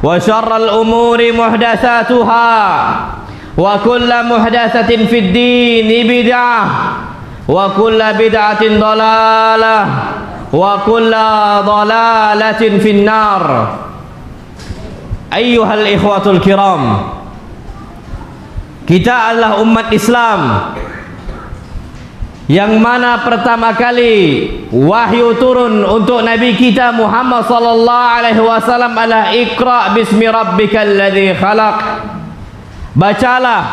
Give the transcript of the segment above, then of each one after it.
wa syarrul umuri muhdatsatuha wa kullu muhdatsatin fid dini bid'ah wa kullu bid'atin dhalalah wa kullu dhalalatin finnar. Ayyuhal ikhwatul kiram, kita adalah umat Islam yang mana pertama kali wahyu turun untuk Nabi kita Muhammad sallallahu alaihi wasallam adalah Iqra bismi rabbikal ladzi khalaq. Bacalah,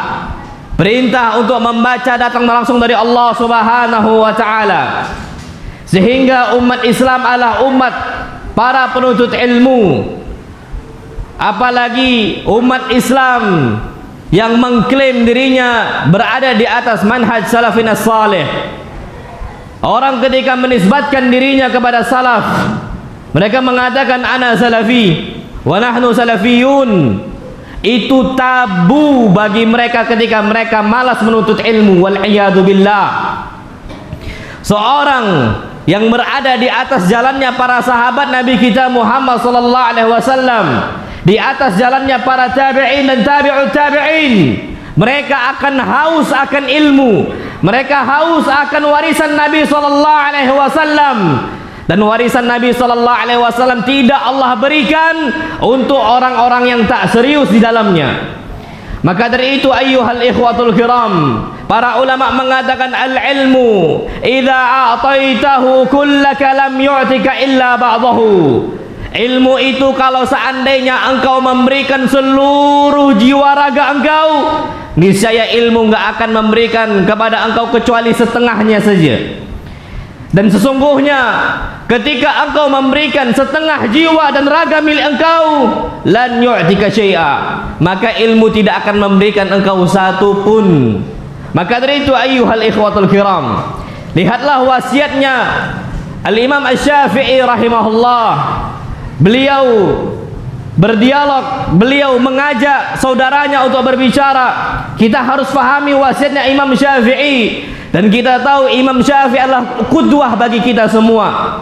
perintah untuk membaca datang langsung dari Allah Subhanahu wa taala. Sehingga umat Islam adalah umat para penuntut ilmu. Apalagi umat Islam yang mengklaim dirinya berada di atas manhaj salafin as-salih. Orang ketika menisbatkan dirinya kepada salaf, mereka mengatakan ana salafi wa nahnu salafiyun. Itu tabu bagi mereka ketika mereka malas menuntut ilmu, wal iyadu billah. Seorang yang berada di atas jalannya para sahabat Nabi kita Muhammad sallallahu alaihi wasallam, di atas jalannya para tabi'in dan tabi'ut tabi'in, mereka akan haus akan ilmu, mereka haus akan warisan Nabi sallallahu alaihi wasallam. Dan warisan Nabi sallallahu alaihi wasallam tidak Allah berikan untuk orang-orang yang tak serius di dalamnya. Maka dari itu ayyuhal ikhwatul kiram, para ulama mengatakan al-ilmu idza a'taitahu kullaka lam yu'tika illa ba'dahu. Ilmu itu kalau seandainya engkau memberikan seluruh jiwa raga engkau, niscaya ilmu enggak akan memberikan kepada engkau kecuali setengahnya saja. Dan sesungguhnya ketika engkau memberikan setengah jiwa dan raga milik engkau, lan yu'tika syai'a, maka ilmu tidak akan memberikan engkau satu pun. Maka dari itu ayyuhal ikhwatul kiram, lihatlah wasiatnya Al-Imam Asy-Syafi'i rahimahullah. Beliau berdialog, beliau mengajak saudaranya untuk berbicara. Kita harus fahami wasiatnya Imam Syafi'i, dan kita tahu Imam Syafi'i adalah qudwah bagi kita semua.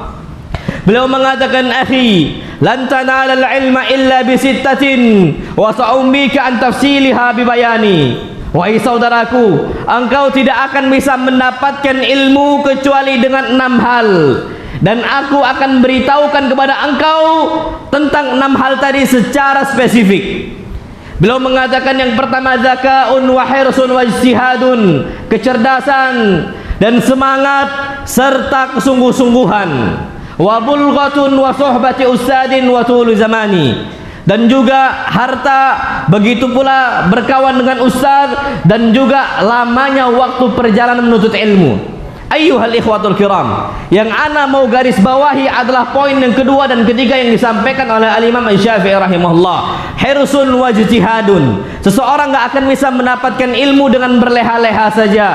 Beliau mengatakan, akhi, lan tanalal ilma illa bisittatin wa sa'ummika an tafsiliha bibayani. Wahai saudaraku, engkau tidak akan bisa mendapatkan ilmu kecuali dengan 6 hal, dan aku akan beritahukan kepada engkau tentang 6 hal tadi secara spesifik. Beliau mengatakan yang pertama zakaun wa hirsun wa ijtihadun, kecerdasan dan semangat serta kesungguh-sungguhan. Wa bulghatun wa suhbati ustadin wa tulu zamani, dan juga harta, begitu pula berkawan dengan ustaz, dan juga lamanya waktu perjalanan menuntut ilmu. Ayyuhal ikhwatul kiram, yang ana mau garis bawahi adalah poin yang kedua dan ketiga yang disampaikan oleh Al-Imam Asy-Syafi'i rahimahullah. Hirsun wa ijtihadun, seseorang gak akan bisa mendapatkan ilmu dengan berleha-leha saja,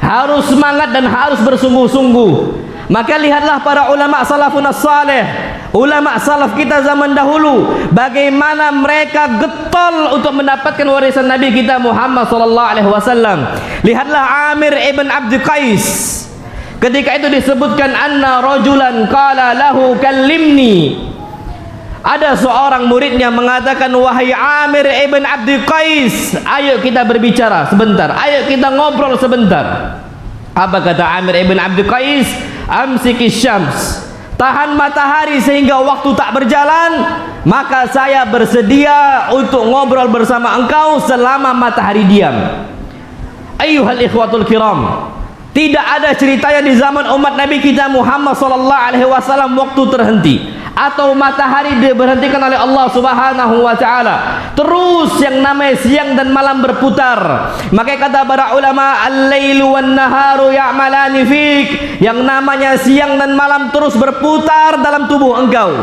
harus semangat dan harus bersungguh-sungguh. Maka lihatlah para ulama salafun as-salih, ulama salaf kita zaman dahulu, bagaimana mereka getol untuk mendapatkan warisan Nabi kita Muhammad sallallahu alaihi wasallam. Lihatlah Amir ibn Abd Qais, ketika itu disebutkan anna rajulan qala lahu kallimni. Ada seorang muridnya mengatakan, wahai Amir ibn Abd Qais, ayo kita berbicara sebentar, ayo kita ngobrol sebentar. Apa kata Amir ibn Abd Qais? Amsikis syams, tahan matahari sehingga waktu tak berjalan, maka saya bersedia untuk ngobrol bersama engkau selama matahari diam. Ayyuhal ikhwatul kiram, tidak ada ceritanya di zaman umat Nabi kita Muhammad sallallahu alaihi wasallam waktu terhenti atau matahari diberhentikan oleh Allah Subhanahu wa taala. Terus yang namanya siang dan malam berputar. Maka kata para ulama, al-lailu wan naharu ya'malani fik, yang namanya siang dan malam terus berputar dalam tubuh engkau.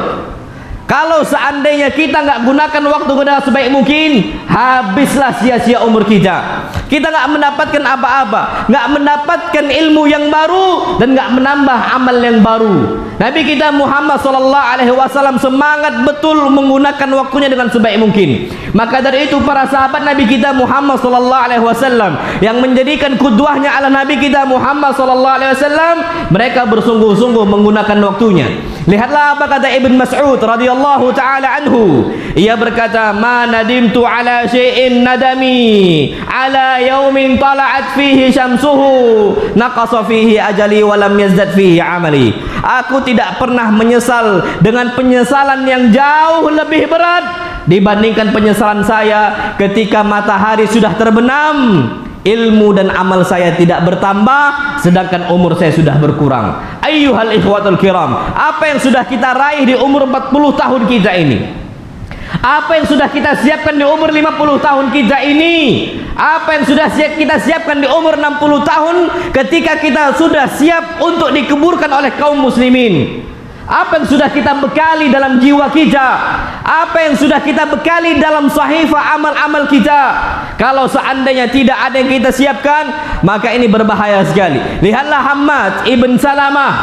Kalau seandainya kita nggak gunakan waktu kita sebaik mungkin, habislah sia-sia umur kita. Kita nggak mendapatkan apa-apa, nggak mendapatkan ilmu yang baru, dan nggak menambah amal yang baru. Nabi kita Muhammad SAW semangat betul menggunakan waktunya dengan sebaik mungkin. Maka dari itu para sahabat Nabi kita Muhammad SAW yang menjadikan kudwahnya ala Nabi kita Muhammad SAW, mereka bersungguh-sungguh menggunakan waktunya. Lihatlah apa kata Ibn Mas'ud radhiyallahu taala anhu. Ia berkata, "Ma nadimtu ala syai'in nadami ala yaumin tala'at fihi syamsuhu naqasa fihi ajali wa lam yazdad fihi amali." Aku tidak pernah menyesal dengan penyesalan yang jauh lebih berat dibandingkan penyesalan saya ketika matahari sudah terbenam, ilmu dan amal saya tidak bertambah, sedangkan umur saya sudah berkurang. Ayyuhal ikhwatul kiram, apa yang sudah kita raih di umur 40 tahun kita ini? Apa yang sudah kita siapkan di umur 50 tahun kita ini? Apa yang sudah kita siapkan di umur 60 tahun ketika kita sudah siap untuk dikuburkan oleh kaum muslimin? Apa yang sudah kita bekali dalam jiwa kita? Apa yang sudah kita bekali dalam sahifah amal-amal kita? Kalau seandainya tidak ada yang kita siapkan, maka ini berbahaya sekali. Lihatlah Hammad ibn Salamah.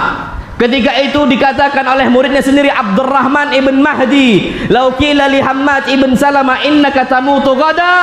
Ketika itu dikatakan oleh muridnya sendiri Abdurrahman ibn Mahdi, "Lau qila li Hammad ibn Salamah innaka tamutu ghada,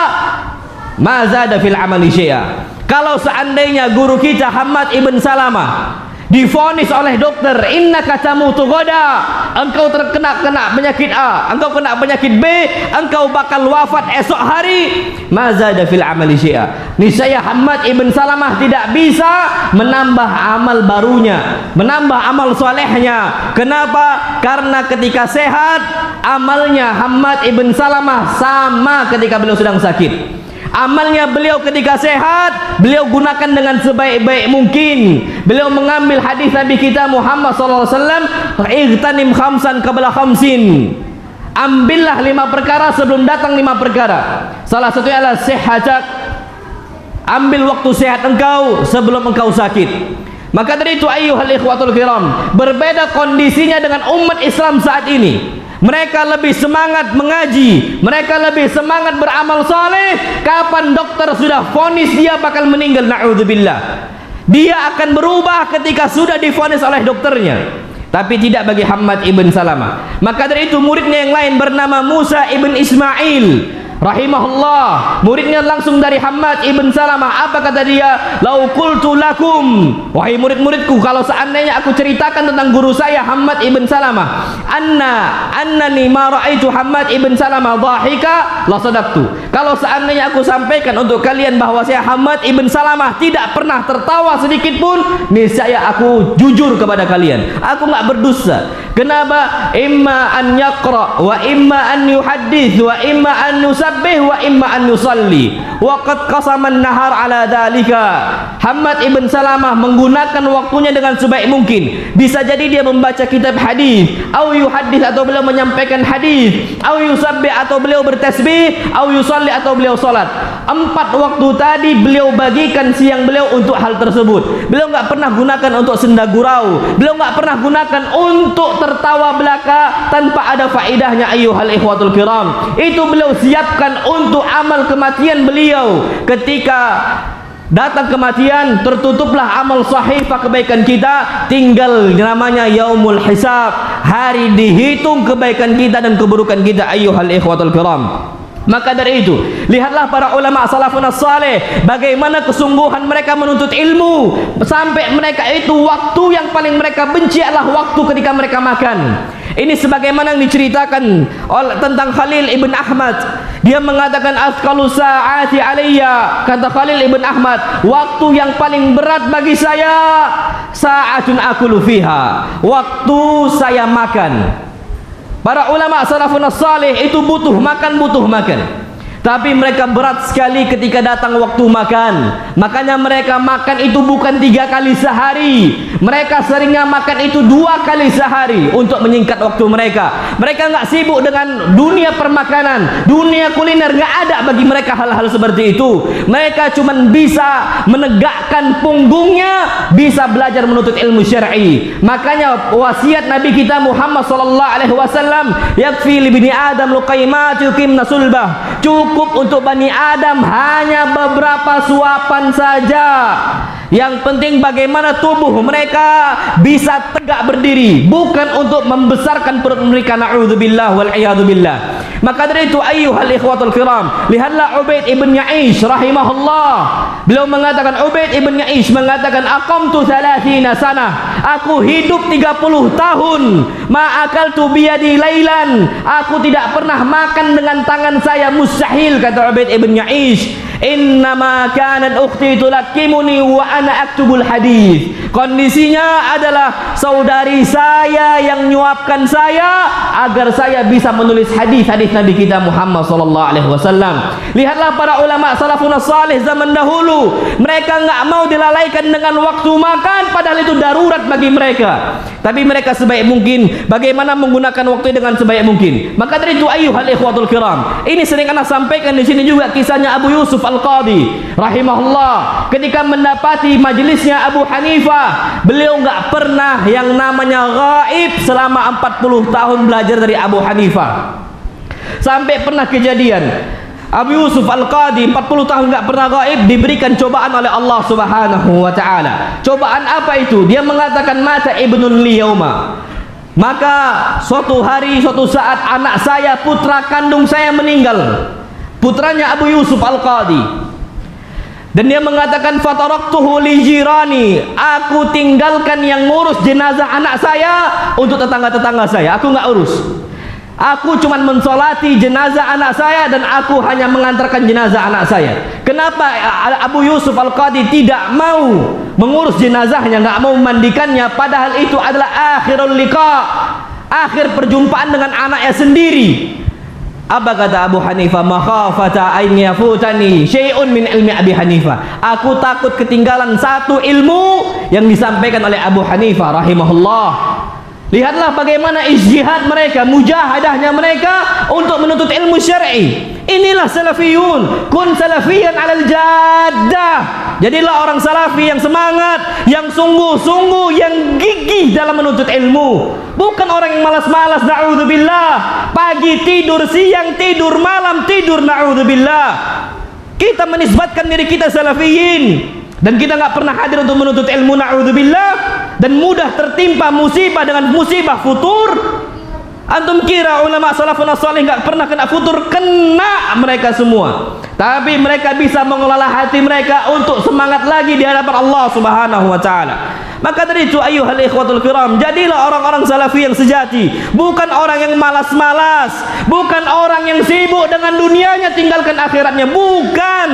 ma zada fil amali syai'a." Kalau seandainya guru kita Hammad ibn Salamah divonis oleh dokter, innaka tamutu ghada, engkau terkena penyakit A, engkau kena penyakit B, engkau bakal wafat esok hari, mazada fil amali syai'a. Niscaya Hammad ibn Salamah tidak bisa menambah amal barunya, menambah amal solehnya. Kenapa? Karena ketika sehat amalnya Hammad ibn Salamah sama ketika beliau sedang sakit. Amalnya beliau ketika sehat, beliau gunakan dengan sebaik-baik mungkin. Beliau mengambil hadis Nabi kita Muhammad SAW, "Igtanim khamsan qabla khamsin." Ambillah 5 perkara sebelum datang 5 perkara. Salah satunya adalah sehatak. Ambil waktu sehat engkau sebelum engkau sakit. Maka dari itu ayyuhal ikhwatul kiram, berbeda kondisinya dengan umat Islam saat ini. Mereka lebih semangat mengaji, mereka lebih semangat beramal soleh. Kapan dokter sudah vonis dia bakal meninggal, na'udzubillah, dia akan berubah ketika sudah divonis oleh dokternya. Tapi tidak bagi Hammad ibn Salamah. Maka dari itu muridnya yang lain bernama Musa ibn Ismail rahimahullah, muridnya langsung dari Hammad ibn Salamah. Apa kata dia? "Lau qultu lakum," wahai murid-muridku, kalau seandainya aku ceritakan tentang guru saya Hammad ibn Salamah, annani ma ra'aitu Hammad ibn Salamah dhahika la sadaqtu. Kalau seandainya aku sampaikan untuk kalian bahwa saya Hammad ibn Salamah tidak pernah tertawa sedikit pun, niscaya aku jujur kepada kalian, aku enggak berdusta. Kenapa? Imma an yaqra wa imma an yuhaddits wa imma an yusabbih wa imma an yusalli wa qad qasama an-nahar ala dzalika. Hammad ibn Salamah menggunakan waktunya dengan sebaik mungkin. Bisa jadi dia membaca kitab hadis, au yuhaddits atau beliau menyampaikan hadis, au yusabbih atau beliau bertasbih, au yusalli atau beliau salat. 4 waktu tadi beliau bagikan siang beliau untuk hal tersebut. Beliau enggak pernah gunakan untuk senda gurau, beliau enggak pernah gunakan untuk tertawa belaka tanpa ada faedahnya. Ayyuhal ikhwatul kiram, itu beliau siapkan untuk amal kematian beliau. Ketika datang kematian, tertutuplah amal sahifah kebaikan kita, tinggal namanya yaumul hisab, hari dihitung kebaikan kita dan keburukan kita. Ayyuhal ikhwatul kiram, maka dari itu lihatlah para ulama salafun saleh, bagaimana kesungguhan mereka menuntut ilmu, sampai mereka itu waktu yang paling mereka benci adalah waktu ketika mereka makan. Ini sebagaimana yang diceritakan tentang Khalil ibn Ahmad. Dia mengatakan, "Asqalu sa'ati alayya," kata Khalil ibn Ahmad, waktu yang paling berat bagi saya sa'atun akulu fiha, waktu saya makan. Para ulama salafun salih itu butuh makan. Tapi mereka berat sekali ketika datang waktu makan. Makanya mereka makan itu bukan 3 kali sehari. Mereka seringnya makan itu 2 kali sehari untuk menyingkat waktu mereka. Mereka nggak sibuk dengan dunia permakanan, dunia kuliner, nggak ada bagi mereka hal-hal seperti itu. Mereka cuma bisa menegakkan punggungnya, bisa belajar menuntut ilmu syar'i. Makanya wasiat Nabi kita Muhammad SAW, yakfi li bani Adam luqaimat yuqimna sulbah. Cukup untuk Bani Adam hanya beberapa suapan saja Yang penting bagaimana tubuh mereka bisa tegak berdiri, bukan untuk membesarkan perut mereka. Na'udzubillah wal iyadu billah. Maka dari itu ayyuhal ikhwatul kiram, lihatlah Ubaid ibn Ya'ish rahimahullah. Beliau mengatakan, Ubaid ibn Ya'ish mengatakan, aqamtu 30 sanah, aku hidup 30 tahun, ma akaltu biyadi lailan, aku tidak pernah makan dengan tangan saya, mustahil, kata Ubaid ibn Ya'ish. Innama kanat ukhti tulakimuni wa ana aktubul hadis. Kondisinya adalah saudari saya yang nyuapkan saya agar saya bisa menulis hadis-hadis Nabi kita Muhammad sallallahu alaihi wasallam. Lihatlah para ulama salafun salih zaman dahulu, mereka enggak mau dilalaikan dengan waktu makan, padahal itu darurat bagi mereka. Tapi mereka sebaik mungkin bagaimana menggunakan waktu dengan sebaik mungkin. Maka dari itu ayyuhal ikhwatul kiram, ini sering anak sampaikan di sini juga kisahnya Abu Yusuf Al-Qadi rahimahullah. Ketika mendapati majelisnya Abu Hanifah, beliau enggak pernah yang namanya gaib selama 40 tahun belajar dari Abu Hanifah. Sampai pernah kejadian Abu Yusuf Al-Qadi 40 tahun enggak pernah gaib, diberikan cobaan oleh Allah Subhanahu wa taala. Cobaan apa itu? Dia mengatakan mata ibnun li yauma. Maka suatu hari, suatu saat anak saya, putra kandung saya meninggal. Putranya Abu Yusuf Al-Qadi. Dan dia mengatakan fataraktuhu li jirani, aku tinggalkan yang ngurus jenazah anak saya untuk tetangga-tetangga saya. Aku enggak urus. Aku cuma mensolati jenazah anak saya dan aku hanya mengantarkan jenazah anak saya. Kenapa Abu Yusuf Al-Qadi tidak mau mengurus jenazahnya, nggak mau memandikannya, padahal itu adalah akhirul liqa, akhir perjumpaan dengan anaknya sendiri. Apa kata Abu Hanifah? Makhafata ain yafutani syai'un min ilmi Abi Hanifah. Aku takut ketinggalan satu ilmu yang disampaikan oleh Abu Hanifah rahimahullah. Lihatlah bagaimana ijtihad mereka, mujahadahnya mereka untuk menuntut ilmu syar'i. Inilah salafiyun, kun salafiyan 'alal jaddah. Jadilah orang salafi yang semangat, yang sungguh-sungguh, yang gigih dalam menuntut ilmu. Bukan orang yang malas-malas, na'udzubillah. Pagi tidur, siang tidur, malam tidur, na'udzubillah. Kita menisbatkan diri kita salafiyin, dan kita nggak pernah hadir untuk menuntut ilmu, na'udzubillah, dan mudah tertimpa musibah dengan musibah futur. Antum kira ulama salafun salih nggak pernah kena futur? Kena mereka semua. Tapi mereka bisa mengelola hati mereka untuk semangat lagi di hadapan Allah Subhanahu wa taala. Maka dari itu ayyuhal ikhwatul kiram, jadilah orang-orang salafi yang sejati, bukan orang yang malas-malas, bukan orang yang sibuk dengan dunianya tinggalkan akhiratnya, bukan.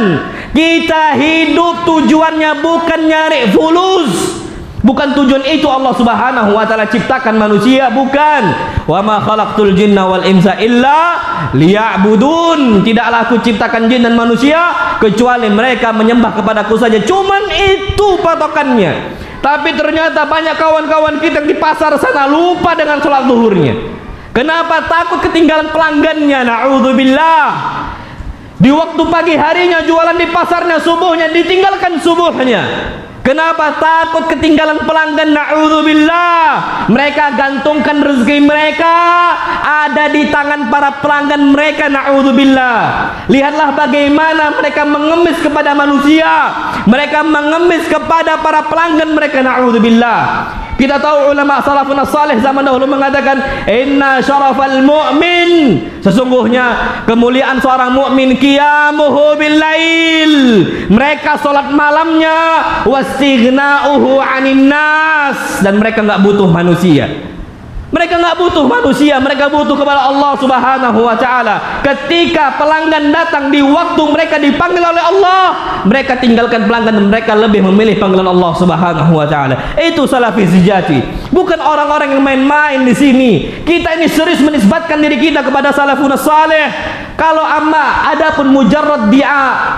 Kita hidup tujuannya bukan nyari fulus. Bukan tujuan itu Allah Subhanahu wa taala ciptakan manusia, bukan. Wa ma khalaqtul jinna wal insa illa liya'budun. Tidaklah aku ciptakan jin dan manusia kecuali mereka menyembah kepadaku saja. Cuman itu patokannya. Tapi ternyata banyak kawan-kawan kita di pasar sana lupa dengan sholat zuhurnya. Kenapa? Takut ketinggalan pelanggannya, na'udzubillah. Di waktu pagi harinya jualan di pasarnya, subuhnya ditinggalkan subuhnya. Kenapa? Takut ketinggalan pelanggan, na'udzubillah. Mereka gantungkan rezeki mereka ada di tangan para pelanggan mereka, na'udzubillah. Lihatlah bagaimana mereka mengemis kepada manusia, mereka mengemis kepada para pelanggan mereka, na'udzubillah. Kita tahu ulama salafun salih zaman dahulu mengatakan inna syarafal mu'min, sesungguhnya kemuliaan seorang mukmin qiyamuhu bil lail, mereka salat malamnya, wastighna'uhu 'anin nas, dan mereka enggak butuh manusia. Mereka enggak butuh manusia, mereka butuh kepada Allah Subhanahu wa taala. Ketika pelanggan datang di waktu mereka dipanggil oleh Allah, mereka tinggalkan pelanggan dan mereka lebih memilih panggilan Allah Subhanahu wa taala. Itu salafi sejati. Bukan orang-orang yang main-main di sini. Kita ini serius menisbatkan diri kita kepada salafun salih. Kalau amma adapun mujarrad dia,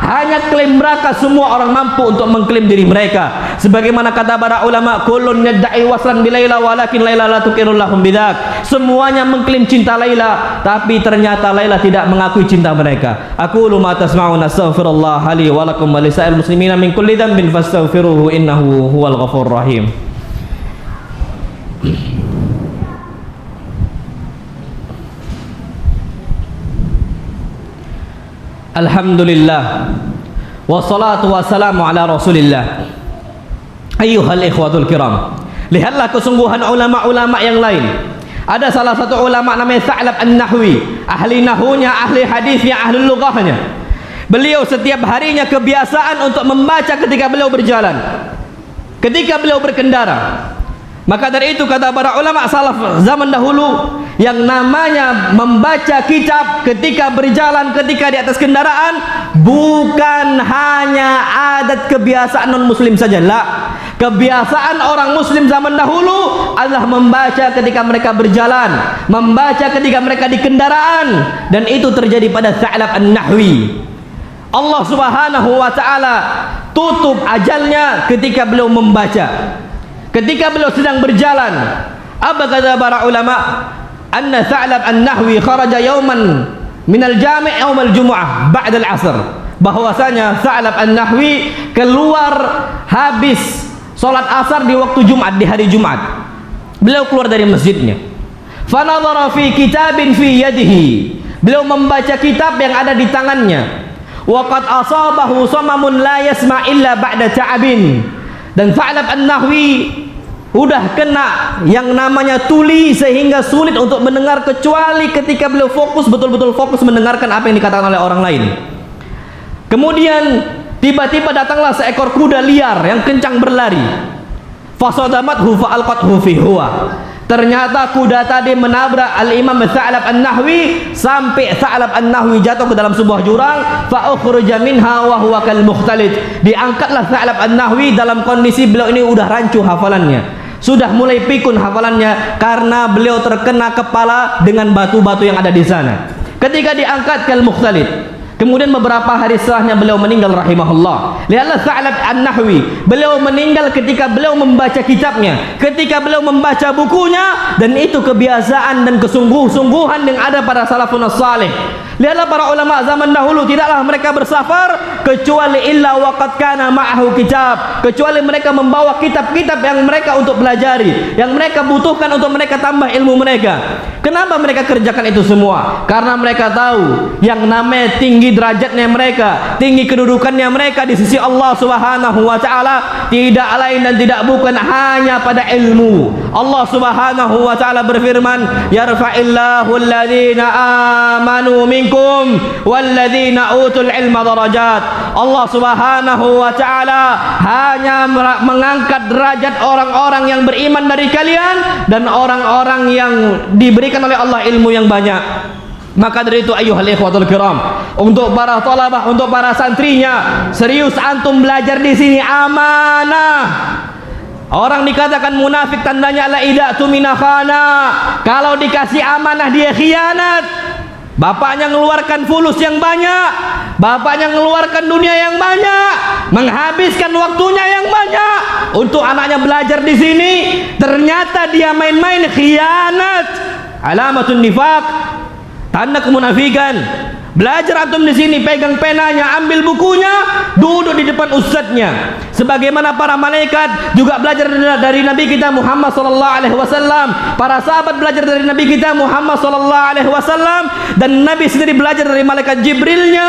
hanya klaim mereka, semua orang mampu untuk mengklaim diri mereka. Sebagaimana kata para ulama, kullun yad'i waslan bi Laila walakin Laila la tuqirru lahum bidak. Semuanya mengklaim cinta Laila, tapi ternyata Laila tidak mengakui cinta mereka. Aqulu ma tasma'una, astaghfirullah li wa lakum wa lisa'il muslimina min kulli dhanbin fastaghfiruhu innahu huwal ghafurur rahim. Alhamdulillah, wassalatu wassalamu ala rasulillah. Ayyuhal ikhwatul kiram, lihatlah kesungguhan ulama-ulama yang lain. Ada salah satu ulama namanya Tha'lab An-Nahwi, ahli nahunya, ahli hadisnya, ahli lughahnya. Beliau setiap harinya kebiasaan untuk membaca ketika beliau berjalan, ketika beliau berkendara. Maka dari itu kata para ulama salaf zaman dahulu, yang namanya membaca kitab ketika berjalan, ketika di atas kendaraan, bukan hanya adat kebiasaan non muslim saja. La, kebiasaan orang muslim zaman dahulu adalah membaca ketika mereka berjalan, membaca ketika mereka di kendaraan, dan itu terjadi pada Tha'lab An-Nahwi. Allah Subhanahu wa taala tutup ajalnya ketika beliau membaca. Ketika beliau sedang berjalan, apa kata para ulama? Anna Tha'lab An-Nahwi kharaja yawman minal jami' yawmal jumu'ah ba'da al-'asr. Bahwasanya Tha'lab An-Nahwi keluar habis salat asar di waktu Jumat, di hari Jumat. Beliau keluar dari masjidnya. Fa nadhara fi kitabin fi yadihi. Beliau membaca kitab yang ada di tangannya. Wa qad asabahu samamun la yasma' illa ba'da ta'abin. Dan Tha'lab An-Nahwi udah kena yang namanya tuli sehingga sulit untuk mendengar kecuali ketika beliau fokus, betul-betul fokus mendengarkan apa yang dikatakan oleh orang lain. Kemudian tiba-tiba datanglah seekor kuda liar yang kencang berlari. Fasadamathu fa'alqathu fi huwa. Ternyata kuda tadi menabrak Al-Imam Tha'lab An-Nahwi sampai Tha'lab An-Nahwi jatuh ke dalam sebuah jurang. Fa ukhruja minha wa huwa kal mukhtalid. Diangkatlah Tha'lab An-Nahwi dalam kondisi beliau ini udah rancu hafalannya, sudah mulai pikun hafalannya karena beliau terkena kepala dengan batu-batu yang ada di sana. Ketika diangkat kal mukhtalid, kemudian beberapa hari setelahnya beliau meninggal rahimahullah. Lihatlah Tha'lab An-Nahwi, beliau meninggal ketika beliau membaca kitabnya, ketika beliau membaca bukunya, dan itu kebiasaan dan kesungguh-sungguhan yang ada pada salafun salih. Lihatlah para ulama zaman dahulu, tidaklah mereka bersafar kecuali illa waqad kana ma'ahu kitab, kecuali mereka membawa kitab-kitab yang mereka untuk pelajari, yang mereka butuhkan untuk mereka tambah ilmu mereka. Kenapa mereka kerjakan itu semua? Karena mereka tahu yang namanya tinggi derajatnya mereka, tinggi kedudukannya mereka di sisi Allah Subhanahu wa taala tidak lain dan tidak bukan hanya pada ilmu. Allah Subhanahu wa taala berfirman, yarfa'illahu alladhina amanu minkum walladhina utul ilma darajat. Allah Subhanahu wa taala hanya mengangkat derajat orang-orang yang beriman dari kalian dan orang-orang yang diberikan oleh Allah ilmu yang banyak. Maka dari itu ayyuhal ikhwatul kiram, untuk para thalabah, untuk para santrinya, serius antum belajar di sini amanah. Orang dikatakan munafik tandanya la idatu minakhana. Kalau dikasih amanah dia khianat. Bapaknya mengeluarkan fulus yang banyak, bapaknya mengeluarkan dunia yang banyak, menghabiskan waktunya yang banyak untuk anaknya belajar di sini, ternyata dia main-main, khianat, alamatun nifaq, tanda kemunafikan. Belajar antum di sini, pegang penanya, ambil bukunya, duduk di depan ustadznya. Sebagaimana para malaikat juga belajar dari Nabi kita Muhammad sallallahu alaihi wasallam. Para sahabat belajar dari Nabi kita Muhammad sallallahu alaihi wasallam, dan Nabi sendiri belajar dari malaikat Jibrilnya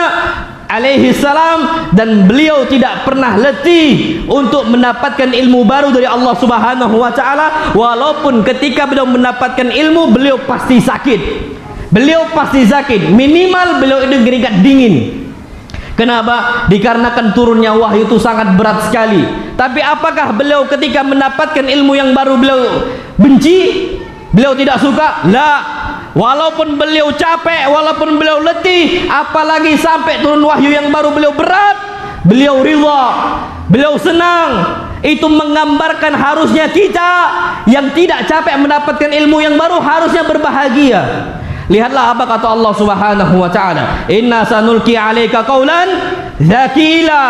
alaihi salam, dan beliau tidak pernah letih untuk mendapatkan ilmu baru dari Allah Subhanahu wa taala. Walaupun ketika beliau mendapatkan ilmu, beliau pasti sakit. Beliau pasti sakit, minimal beliau itu keringat dingin. Kenapa? Dikarenakan turunnya wahyu itu sangat berat sekali. Tapi apakah beliau ketika mendapatkan ilmu yang baru beliau benci? Beliau tidak suka? La. Walaupun beliau capek, walaupun beliau letih, apalagi sampai turun wahyu yang baru beliau berat, beliau ridha, beliau senang. Itu menggambarkan harusnya kita yang tidak capek mendapatkan ilmu yang baru harusnya berbahagia. Lihatlah apa kata Allah Subhanahu wa taala, inna sanulqi 'alaika qaulan dzakila.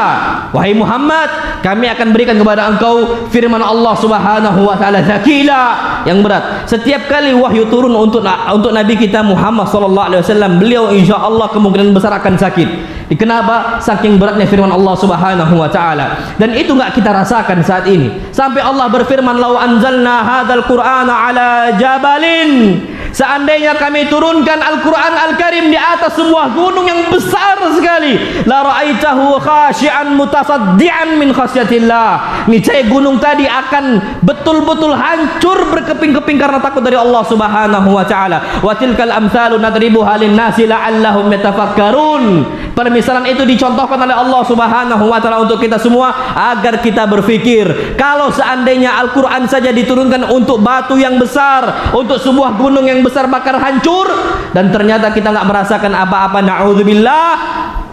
Wahai Muhammad, kami akan berikan kepada engkau firman Allah Subhanahu wa taala dzakila, yang berat. Setiap kali wahyu turun untuk Nabi kita Muhammad sallallahu alaihi wasallam, beliau insyaallah kemungkinan besar akan sakit. Kenapa? Saking beratnya firman Allah Subhanahu wa taala. Dan itu enggak kita rasakan saat ini. Sampai Allah berfirman, "Lau anzalna hadzal Qur'ana 'ala jabalin Seandainya kami turunkan Al-Quran Al-Karim di atas sebuah gunung yang besar sekali, la ra'aitahu khashi'an mutasaddian min khasyatillah. Niscaya gunung tadi akan betul-betul hancur berkeping-keping karena takut dari Allah Subhanahu wa taala. Wa tilkal amsalu nadribuha lin-nasi la'allahum yatafakkarun. Permisalan itu dicontohkan oleh Allah Subhanahu wa taala untuk kita semua agar kita berpikir. Kalau seandainya Al-Quran saja diturunkan untuk batu yang besar, untuk sebuah gunung yang besar bakar hancur, dan ternyata kita nggak merasakan apa-apa, na'udzubillah,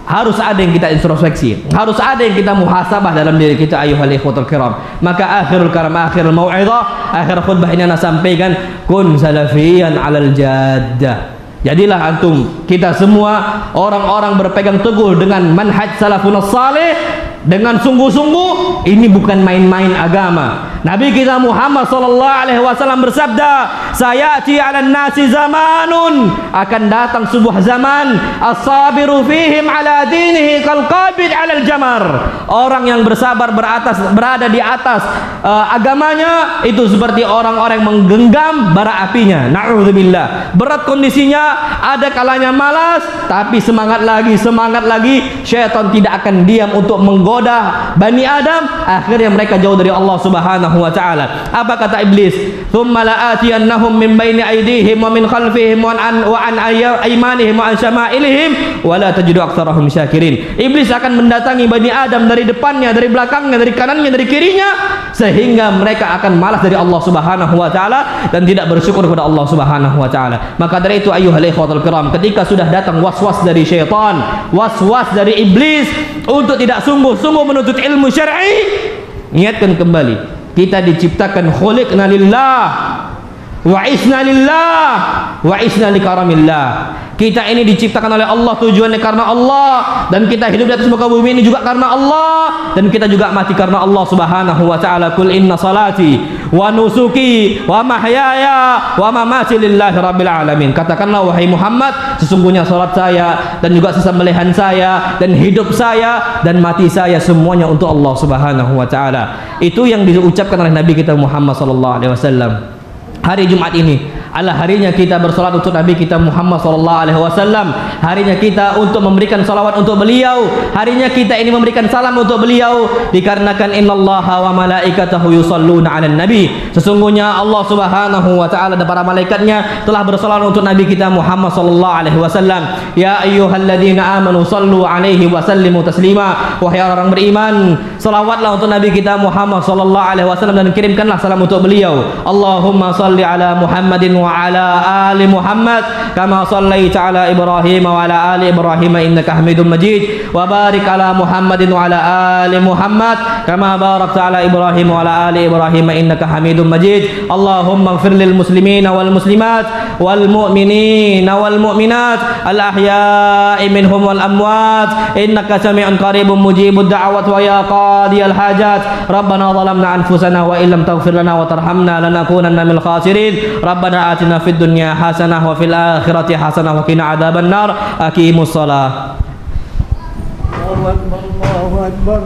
harus ada yang kita introspeksi, harus ada yang kita muhasabah dalam diri kita ayuhal ikhwatul kiram. Maka akhirul kalam, akhirul mau'izah, akhir khutbah ini ana sampaikan, kun salafiyan alal jaddah. Jadilah antum, kita semua orang-orang berpegang teguh dengan manhaj salafun salih dengan sungguh-sungguh. Ini bukan main-main agama. Nabi kita Muhammad sallallahu alaihi wasallam bersabda, sayati 'alan nasi zamanun, akan datang sebuah zaman, as-sabiru fihim 'ala dinihi kal qabid 'alal jamar. Orang yang bersabar berada di atas agamanya itu seperti orang-orang yang menggenggam bara apinya. Na'udzubillah. Berat kondisinya, ada kalanya malas, tapi semangat lagi. Syaitan tidak akan diam untuk menggoda Bani Adam. Akhirnya mereka jauh dari Allah Subhanahu wa ta'ala. Apa kata iblis? Thumma la'atiyannahum min baini aydihim wa min khalfihim wa an aymanihim wa an syama'ilihim wa la tajidu aktsarahum syakirin. Iblis akan mendatangi Bani Adam dari depannya, dari belakangnya, dari kanannya, dari kirinya, sehingga mereka akan malas dari Allah Subhanahu wa ta'ala dan tidak bersyukur kepada Allah Subhanahu wa ta'ala. Maka dari itu ayuhal ikhwatul kiram, ketika sudah datang was-was dari syaitan, was-was dari iblis untuk tidak sungguh-sungguh menuntut ilmu syar'i, niatkan kembali, kita diciptakan khuliqna lillah wa isna lillah wa isna likaramillah. Kita ini diciptakan oleh Allah, tujuannya karena Allah, dan kita hidup di atas muka bumi ini juga karena Allah, dan kita juga mati karena Allah Subhanahu wa ta'ala. Kul inna salati wa nusuki wa mahyaya wa mamati lillahi rabbil alamin. Katakanlah wahai Muhammad, sesungguhnya salat saya dan juga sesembelihan saya dan hidup saya dan mati saya semuanya untuk Allah Subhanahu wa ta'ala. Itu yang diucapkan oleh Nabi kita Muhammad sallallahu alaihi wasallam. Hari Jumat ini adalah harinya kita bersolat untuk Nabi kita Muhammad sallallahu alaihi wasallam. Harinya kita untuk memberikan salawat untuk beliau. Harinya kita ini memberikan salam untuk beliau, dikarenakan innallaha wa malaikatahu yusholluna 'alan nabi. Sesungguhnya Allah Subhanahu wa taala dan para malaikatnya telah bersolat untuk Nabi kita Muhammad sallallahu alaihi wasallam. Ya ayyuhalladzina amanu sallu 'alaihi wa sallimu taslima. Wahai orang beriman, salawatlah untuk Nabi kita Muhammad sallallahu alaihi wasallam dan kirimkanlah salam untuk beliau. Allahumma salli ala Muhammadin wa ala ali Muhammad kama sallaita ala Ibrahim wa ala ali Ibrahim innaka Hamidum Majid, wa barik ala Muhammadin wa ala ali Muhammad kama barakta ala Ibrahim wa ala ali Ibrahim innaka Hamidum Majid. Allahumma ighfir lil muslimina wal muslimat wal mu'minina wal mu'minat al ahya'i minhum wal amwat innaka sami'un qaribun mujibud da'wat wa ya qadiyal hajat. Rabbana zalamna anfusana wa illam taghfir lana wa tarhamna lanakunanna minal khasirin. Rabbana atina fid dunya hasanah wa fil akhirati hasanah wa qina adzaban nar. Aqimus shalah. Allahu akbar, Allahu akbar.